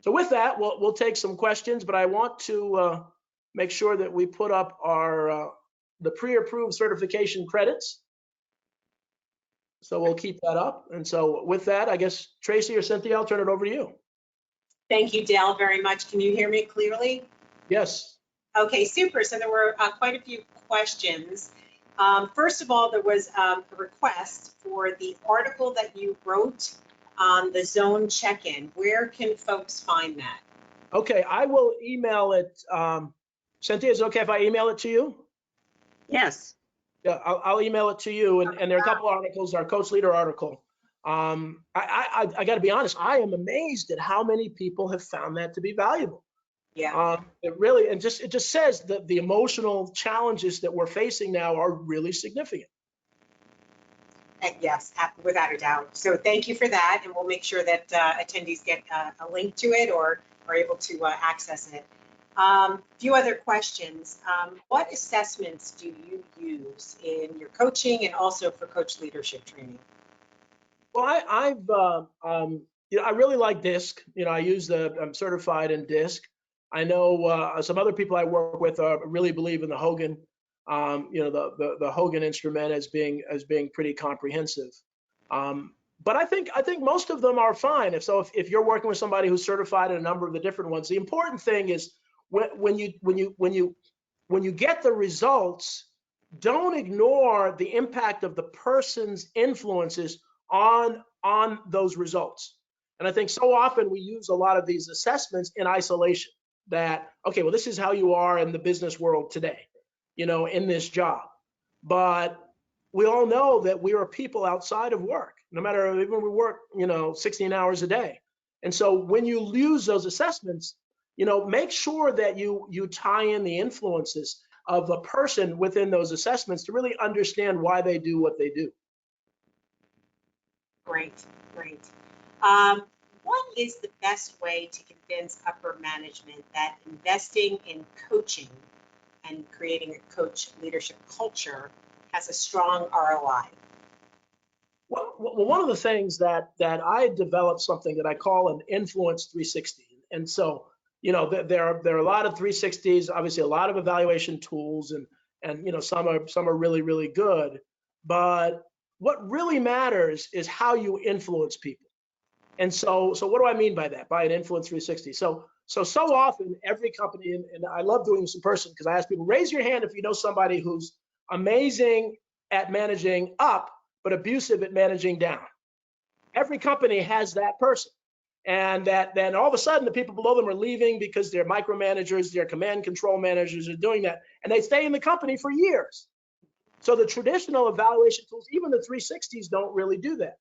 So with that, we'll take some questions, but I want to make sure that we put up the pre-approved certification credits. So we'll keep that up. And so with that, I guess Tracy or Cynthia, I'll turn it over to you. Thank you, Dale, very much. Can you hear me clearly? Yes. Okay, super. So there were quite a few questions. First of all, there was a request for the article that you wrote on the zone check-in. Where can folks find that? Okay, I will email it. Cynthia, is it okay if I email it to you? Yes. Yeah, I'll email it to you. And there are a couple articles, our coach leader article. I got to be honest, I am amazed at how many people have found that to be valuable. Yeah. It really, and it just says that the emotional challenges that we're facing now are really significant. Yes, without a doubt. So thank you for that, and we'll make sure that attendees get a link to it or are able to access it. Few other questions. What assessments do you use in your coaching and also for coach leadership training? Well, I really like DISC. I'm certified in DISC. I know some other people I work with really believe in the Hogan, the Hogan instrument as being pretty comprehensive. But I think most of them are fine. If you're working with somebody who's certified in a number of the different ones, the important thing is when you get the results, don't ignore the impact of the person's influences on those results. And I think so often we use a lot of these assessments in isolation. That, okay, well, this is how you are in the business world today, in this job. But we all know that we are people outside of work, no matter even we work, 16 hours a day. And so when you use those assessments, make sure that you tie in the influences of a person within those assessments to really understand why they do what they do. Great, great. What is the best way to convince upper management that investing in coaching and creating a coach leadership culture has a strong ROI? Well, one of the things that I developed something that I call an influence 360. And so, there are a lot of 360s, obviously a lot of evaluation tools, and some are really, really good. But what really matters is how you influence people. And so what do I mean by that? By an influence 360. So often every company, and I love doing this in person because I ask people, raise your hand if you know somebody who's amazing at managing up, but abusive at managing down. Every company has that person. And then all of a sudden the people below them are leaving because they're micromanagers, they're command control managers, are doing that. And they stay in the company for years. So the traditional evaluation tools, even the 360s, don't really do that.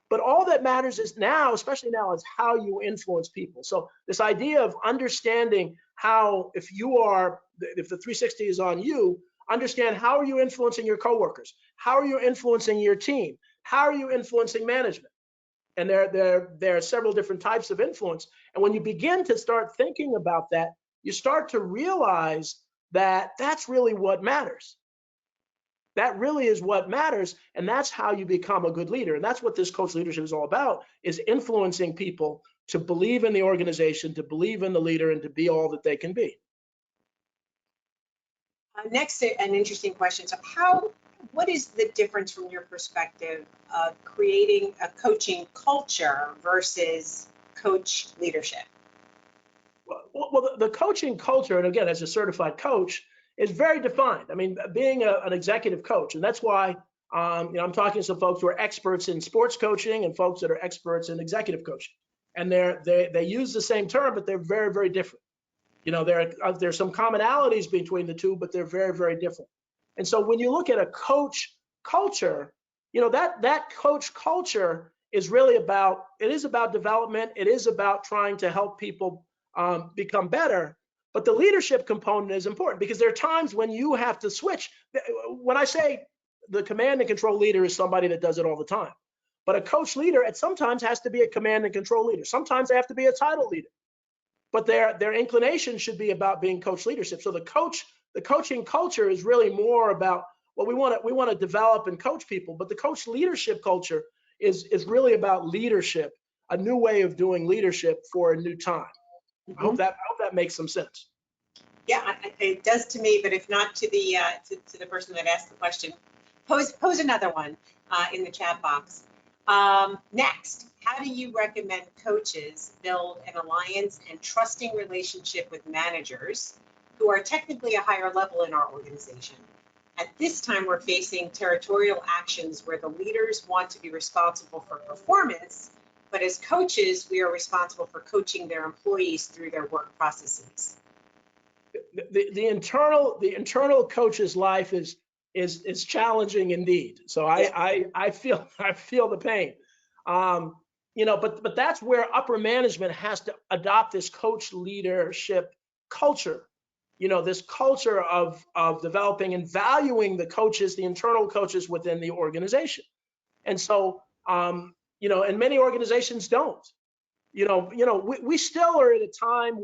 But all that matters is now, especially now, is how you influence people. So this idea of understanding how, if the 360 is on you, understand how are you influencing your coworkers? How are you influencing your team? How are you influencing management? And there are several different types of influence. And when you begin to start thinking about that, you start to realize that that's really what matters. That really is what matters, and that's how you become a good leader. And that's what this coach leadership is all about, is influencing people to believe in the organization, to believe in the leader, and to be all that they can be. Next, an interesting question. So what is the difference from your perspective of creating a coaching culture versus coach leadership? Well, the coaching culture, and again, as a certified coach, is very defined. I mean, being an executive coach, and that's why I'm talking to some folks who are experts in sports coaching and folks that are experts in executive coaching, and they use the same term, but they're very, very different. There's some commonalities between the two, but they're very, very different. And so when you look at a coach culture, that coach culture is really about development. It is about trying to help people become better. But the leadership component is important because there are times when you have to switch. When I say the command and control leader is somebody that does it all the time, but a coach leader at sometimes has to be a command and control leader. Sometimes they have to be a title leader, but their inclination should be about being coach leadership. So the coaching culture is really more about what we want to develop and coach people, but the coach leadership culture is really about leadership, a new way of doing leadership for a new time. I hope that makes some sense. Yeah, it does to me, but if not to the to the person that asked the question, pose another one in the chat box. Next, how do you recommend coaches build an alliance and trusting relationship with managers who are technically a higher level in our organization? At this time, we're facing territorial actions where the leaders want to be responsible for performance, but as coaches, we are responsible for coaching their employees through their work processes. The internal coach's life is challenging indeed. So I feel the pain. But that's where upper management has to adopt this coach leadership culture, this culture of developing and valuing the coaches, the internal coaches within the organization. And so, and many organizations don't. We still are at a time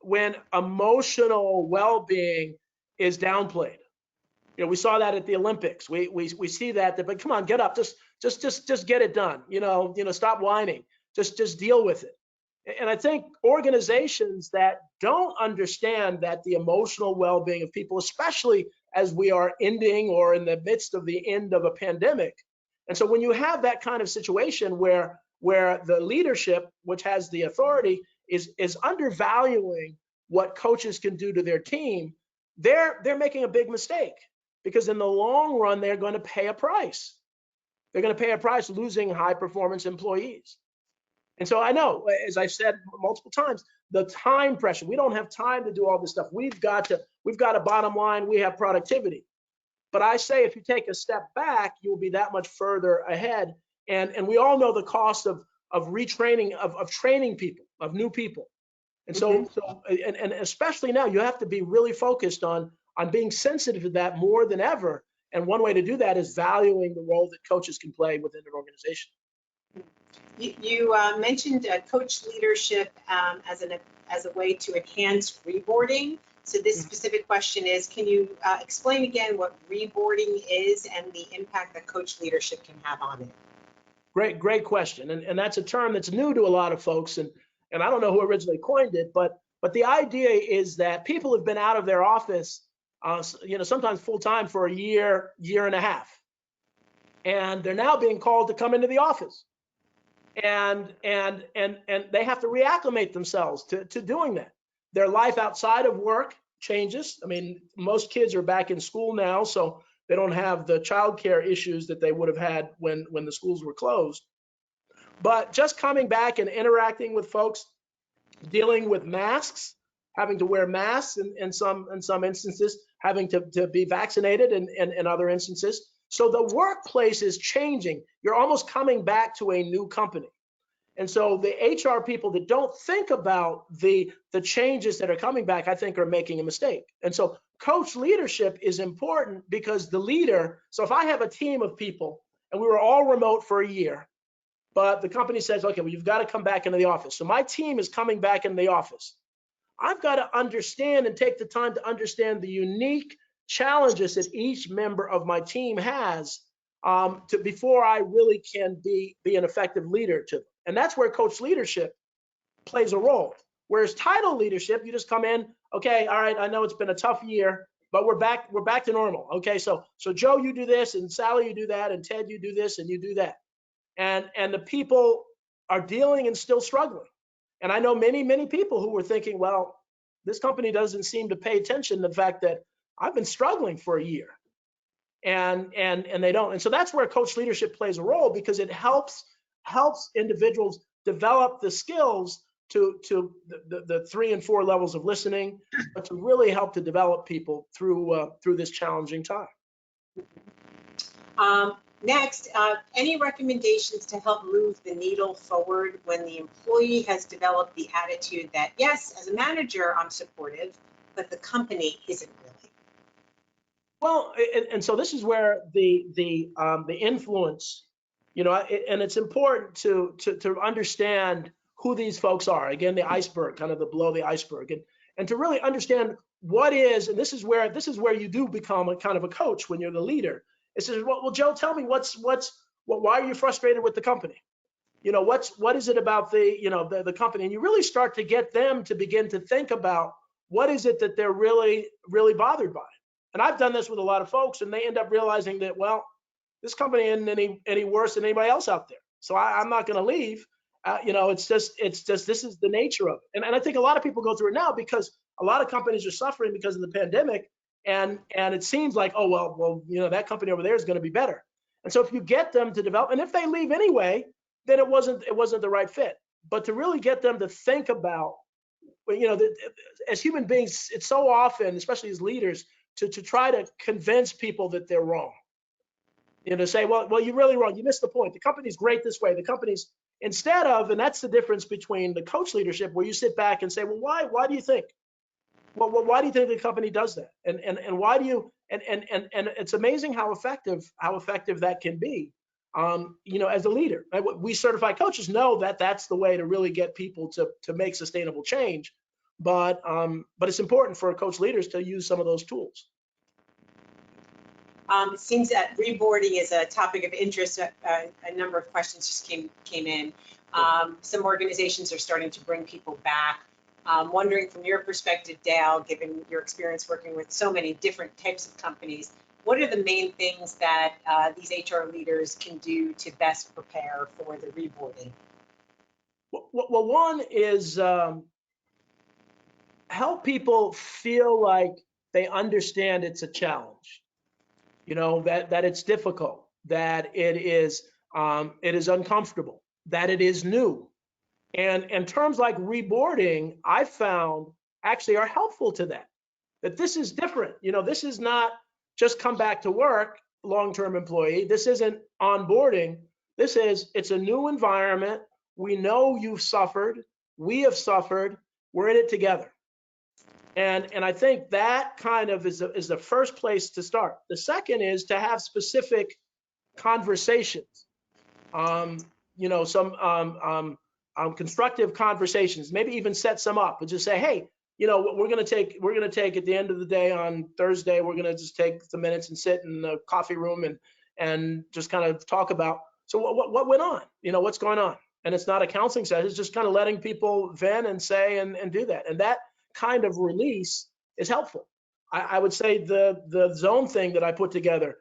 when emotional well-being is downplayed. We saw that at the Olympics. We see that, but come on, get up, just get it done. Stop whining, just deal with it. And I think organizations that don't understand that the emotional well-being of people, especially as we are ending or in the midst of the end of a pandemic. And so when you have that kind of situation where the leadership, which has the authority, is undervaluing what coaches can do to their team, they're making a big mistake, because in the long run, they're going to pay a price. They're going to pay a price losing high performance employees. And so I know, as I've said multiple times, the time pressure, we don't have time to do all this stuff. We've got a bottom line, we have productivity. But I say, if you take a step back, you'll be that much further ahead. And we all know the cost of retraining, of training people, of new people. And so, and especially now, you have to be really focused on being sensitive to that more than ever. And one way to do that is valuing the role that coaches can play within an organization. You mentioned coach leadership as a way to enhance reboarding. So this specific question is, can you explain again what reboarding is and the impact that coach leadership can have on it? Great question. And that's a term that's new to a lot of folks. And I don't know who originally coined it, but the idea is that people have been out of their office, sometimes full time for a year and a half. And they're now being called to come into the office. And they have to reacclimate themselves to doing that. Their life outside of work changes. I mean, most kids are back in school now, so they don't have the childcare issues that they would have had when the schools were closed. But just coming back and interacting with folks, dealing with masks, having to wear masks in some instances, having to be vaccinated in other instances. So the workplace is changing. You're almost coming back to a new company. And so the HR people that don't think about the changes that are coming back, I think, are making a mistake. And so coach leadership is important, because the leader, so if I have a team of people and we were all remote for a year, but the company says, okay, well, you've got to come back into the office. So my team is coming back into the office. I've got to understand and take the time to understand the unique challenges that each member of my team has before I really can be an effective leader to them. And that's where coach leadership plays a role. Whereas title leadership, you just come in, okay, all right, I know it's been a tough year, but we're back to normal. Okay, so Joe, you do this, and Sally, you do that, and Ted, you do this, and you do that. And the people are dealing and still struggling. And I know many people who were thinking, well, this company doesn't seem to pay attention to the fact that I've been struggling for a year, and they don't. And so that's where coach leadership plays a role, because it helps individuals develop the skills to the 3 and 4 levels of listening, but to really help to develop people through this challenging time. Next, any recommendations to help move the needle forward when the employee has developed the attitude that, yes, as a manager, I'm supportive, but the company isn't really? Well, and so this is where the influence, and it's important to understand who these folks are. Again, the iceberg, kind of the below the iceberg, and to really understand what is, and this is where you do become a kind of a coach when you're the leader. It says, well, Joe, tell me why are you frustrated with the company? What is it about the company? And you really start to get them to begin to think about what is it that they're really, really bothered by. And I've done this with a lot of folks, and they end up realizing that, well, this company isn't any worse than anybody else out there. So I'm not going to leave. It's just this is the nature of it. And I think a lot of people go through it now, because a lot of companies are suffering because of the pandemic. And it seems like, oh, well, that company over there is going to be better. And so if you get them to develop, and if they leave anyway, then it wasn't the right fit. But to really get them to think about, as human beings, it's so often, especially as leaders, to try to convince people that they're wrong. To say, well, you're really wrong. You missed the point. The company's great this way. The company's, instead of, and that's the difference between the coach leadership, where you sit back and say, well, why do you think? Well, why do you think the company does that? And why do you, and it's amazing how effective that can be, as a leader. We certified coaches know that that's the way to really get people to make sustainable change. But it's important for coach leaders to use some of those tools. It seems that reboarding is a topic of interest. A number of questions just came in. Some organizations are starting to bring people back. Wondering from your perspective, Dale, given your experience working with so many different types of companies, what are the main things that these HR leaders can do to best prepare for the reboarding? Well, one is help people feel like they understand it's a challenge, that it's difficult, that it is uncomfortable, that it is new. And terms like reboarding, I found actually are helpful to that this is different. This is not just come back to work, long-term employee. This isn't onboarding. It's a new environment. We know you've suffered. We have suffered. We're in it together. And I think that kind of is the first place to start. The second is to have specific conversations. Some constructive conversations, maybe even set some up and just say, hey, we're going to take at the end of the day on Thursday, we're going to just take some minutes and sit in the coffee room and just kind of talk about, so what went on, what's going on. And it's not a counseling session, it's just kind of letting people vent and say and do that. And that kind of release is helpful. I would say the zone thing that I put together,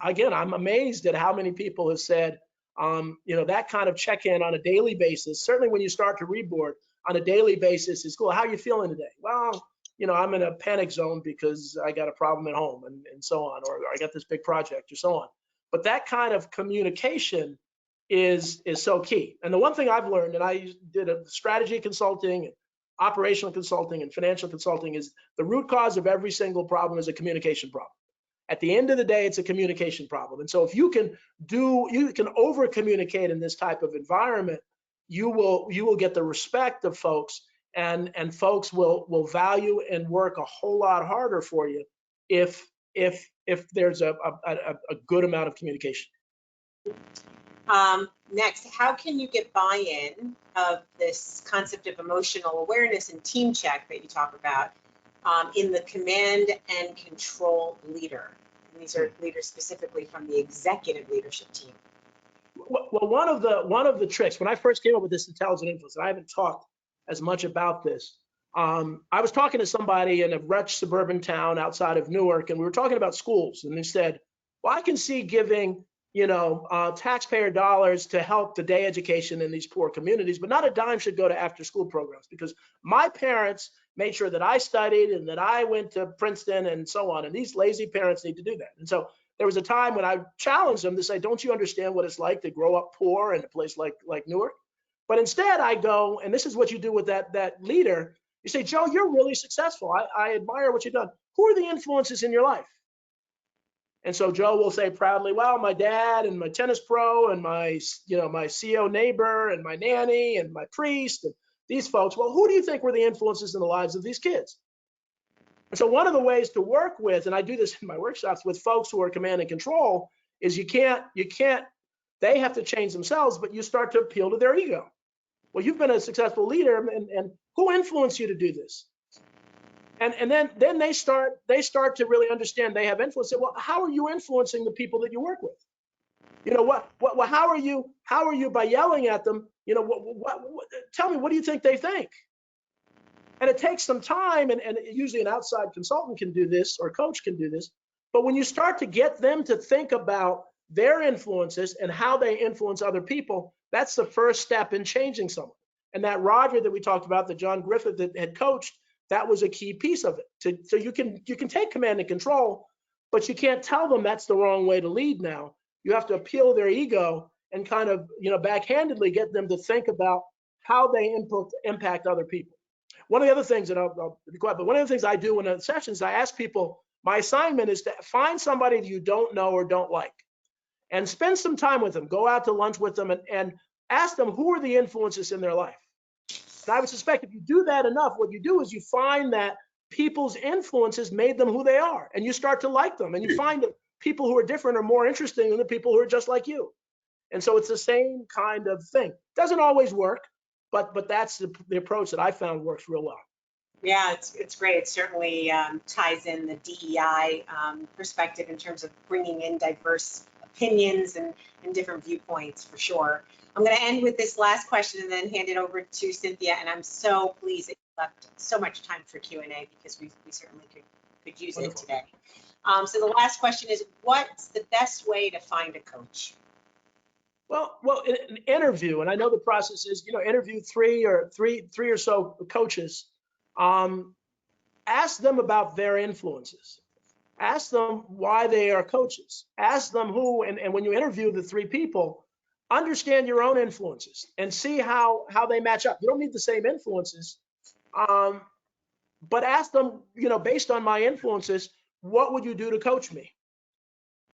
again, I'm amazed at how many people have said, that kind of check-in on a daily basis, certainly when you start to reboard on a daily basis is cool. How are you feeling today? Well, I'm in a panic zone because I got a problem at home and so on, or I got this big project or so on. But that kind of communication is so key. And the one thing I've learned, and I did a strategy consulting, operational consulting, and financial consulting, is the root cause of every single problem is a communication problem. At the end of the day, it's a communication problem. And so if you can over communicate in this type of environment, you will get the respect of folks, and folks will value and work a whole lot harder for you if there's a good amount of communication. Next, how can you get buy-in of this concept of emotional awareness and team check that you talk about in the command and control leader? And these are leaders specifically from the executive leadership team. Well, one of the tricks, when I first came up with this intelligent influence, and I haven't talked as much about this, I was talking to somebody in a rich suburban town outside of Newark, and we were talking about schools, and they said, well, I can see giving taxpayer dollars to help the day education in these poor communities, but not a dime should go to after school programs, because my parents made sure that I studied and that I went to Princeton and so on, and these lazy parents need to do that. And so there was a time when I challenged them to say, don't you understand what it's like to grow up poor in a place like Newark? But instead I go, and this is what you do with that leader, you say, Joe, you're really successful. I admire what you've done. Who are the influences in your life? And so Joe will say proudly, well, my dad and my tennis pro and my CO neighbor and my nanny and my priest and these folks. Well, who do you think were the influences in the lives of these kids? And so one of the ways to work with, and I do this in my workshops with folks who are command and control, is they have to change themselves, but you start to appeal to their ego. Well, you've been a successful leader, and who influenced you to do this? And then they start to really understand they have influence. Well, how are you influencing the people that you work with? How are you by yelling at them? Tell me, what do you think they think? And it takes some time, and usually an outside consultant can do this, or coach can do this. But when you start to get them to think about their influences and how they influence other people, that's the first step in changing someone. And that Roger that we talked about, that John Griffith that had coached, that was a key piece of it. So you can take command and control, but you can't tell them that's the wrong way to lead now. You have to appeal their ego and kind of, backhandedly get them to think about how they impact other people. One of the other things, and I'll be quiet, but one of the things I do in a session is I ask people, my assignment is to find somebody that you don't know or don't like, and spend some time with them. Go out to lunch with them and ask them who are the influences in their life. And I would suspect if you do that enough, what you do is you find that people's influences made them who they are, and you start to like them, and you find that people who are different are more interesting than the people who are just like you. And so it's the same kind of thing. Doesn't always work, but that's the approach that I found works real well. Yeah, it's great. It certainly ties in the DEI perspective in terms of bringing in diverse opinions and different viewpoints for sure. I'm going to end with this last question and then hand it over to Cynthia. And I'm so pleased that you left so much time for Q&A because we certainly could use it today. So the last question is, what's the best way to find a coach? Well, an interview, and I know the process is, interview three or so coaches. Ask them about their influences. Ask them why they are coaches. Ask them who, and when you interview the 3 people, understand your own influences and see how they match up. You don't need the same influences, but ask them, based on my influences, what would you do to coach me?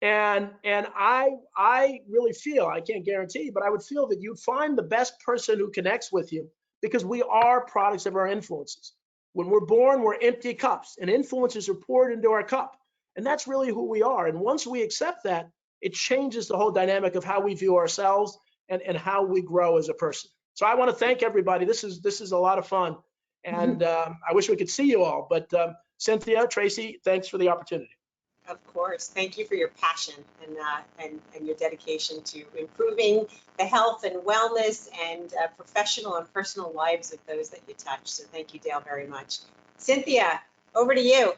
And I really feel, I can't guarantee, but I would feel that you'd find the best person who connects with you, because we are products of our influences. When we're born, we're empty cups, and influences are poured into our cup. And that's really who we are. And once we accept that, it changes the whole dynamic of how we view ourselves and how we grow as a person. So I want to thank everybody. This is a lot of fun. And I wish we could see you all. But Cynthia, Tracy, thanks for the opportunity. Of course. Thank you for your passion and your dedication to improving the health and wellness and professional and personal lives of those that you touch. So thank you, Dale, very much. Cynthia, over to you.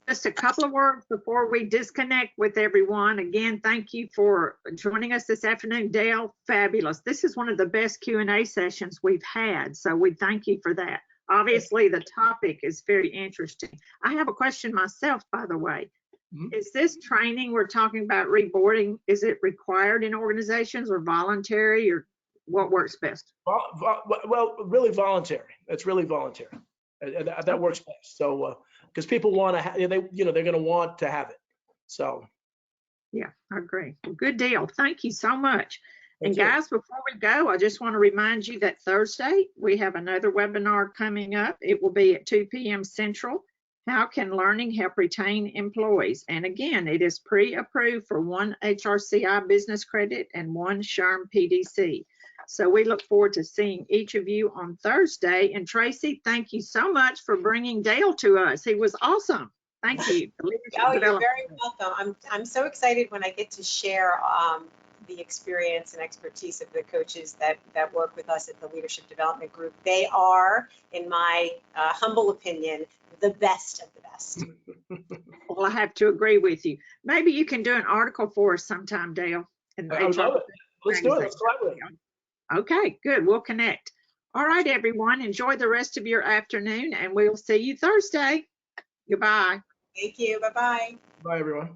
Just a couple of words before we disconnect with everyone. Again, thank you for joining us this afternoon. Dale, fabulous. This is one of the best Q&A sessions we've had, so we thank you for that. Obviously, the topic is very interesting. I have a question myself, by the way. Is this training we're talking about, reboarding, is it required in organizations or voluntary, or what works best? Well, really voluntary. It's really voluntary. That works best. So, because people want to, they're going to want to have it. So. Yeah, I agree. Well, good deal. Thank you so much. Thank and you. guys, before we go, I just want to remind you that Thursday we have another webinar coming up. It will be at 2 p.m. Central. How can learning help retain employees? And again, it is pre-approved for 1 HRCI business credit and 1 SHRM PDC. So we look forward to seeing each of you on Thursday. And Tracy, thank you so much for bringing Dale to us. He was awesome. Thank you. Oh, you're very welcome. I'm so excited when I get to share the experience and expertise of the coaches that work with us at the Leadership Development Group. They are, in my humble opinion, the best of the best. Well, I have to agree with you. Maybe you can do an article for us sometime, Dale. I would love it. Let's do it. Let's collaborate. Okay, good. We'll connect. All right, everyone. Enjoy the rest of your afternoon, and we'll see you Thursday. Goodbye. Thank you. Bye-bye. Bye, everyone.